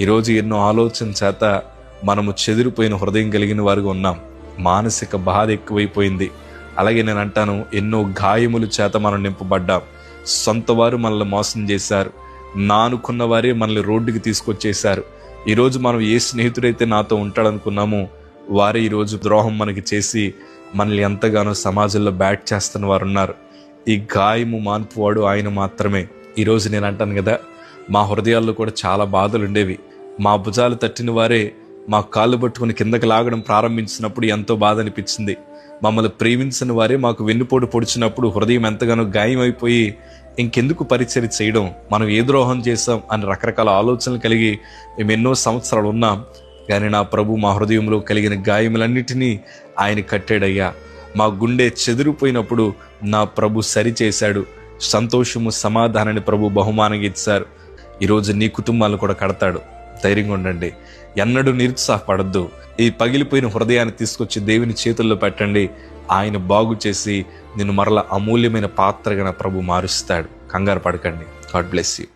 ఈరోజు ఎన్నో ఆలోచన చేత మనము చెదిరిపోయిన హృదయం కలిగిన వారుగా ఉన్నాం. మానసిక బాధ ఎక్కువైపోయింది. అలాగే నేను అంటాను, ఎన్నో గాయముల చేత మనం నింపబడ్డాం. సొంత వారు మనల్ని మోసం చేశారు, నానుకున్న వారే మనల్ని రోడ్డుకి తీసుకొచ్చేశారు. ఈరోజు మనం ఏ స్నేహితుడైతే నాతో ఉంటాడనుకున్నామో వారే ఈరోజు ద్రోహం మనకి చేసి మనల్ని ఎంతగానో సమాజంలో బ్యాట్ చేస్తున్న వారు ఉన్నారు. ఈ గాయము మాన్పువాడు ఆయన మాత్రమే. ఈరోజు నేను అంటాను కదా, మా హృదయాల్లో కూడా చాలా బాధలు ఉండేవి. మా భుజాలు తట్టిన వారే మా కాళ్ళు పట్టుకుని కిందకి లాగడం ప్రారంభించినప్పుడు ఎంతో బాధ అనిపించింది. మమ్మల్ని ప్రేమించిన వారే మాకు వెన్నుపోటు పొడిచినప్పుడు హృదయం ఎంతగానో గాయం అయిపోయి ఇంకెందుకు పరిచర్య చేయడం, మనం ఏ ద్రోహం చేసాం అని రకరకాల ఆలోచనలు కలిగి మేము ఎన్నో సంవత్సరాలు ఉన్నాం. కానీ నా ప్రభు మా హృదయంలో కలిగిన గాయములన్నిటినీ ఆయన కట్టాడయ్యా. మా గుండె చెదిరిపోయినప్పుడు నా ప్రభు సరిచేశాడు. సంతోషము సమాధానాన్ని ప్రభు బహుమానంగా ఇచ్చారు. ఈరోజు నీ కుటుంబాలను కూడా కడతాడు. ధైర్యంగా ఉండండి, ఎన్నడూ నిరుత్సాహపడద్దు. ఈ పగిలిపోయిన హృదయాన్ని తీసుకొచ్చి దేవుని చేతుల్లో పెట్టండి. ఆయన బాగు చేసి నిన్ను మరలా అమూల్యమైన పాత్రగా నా ప్రభు మారుస్తాడు. కంగారు పడకండి. God bless you.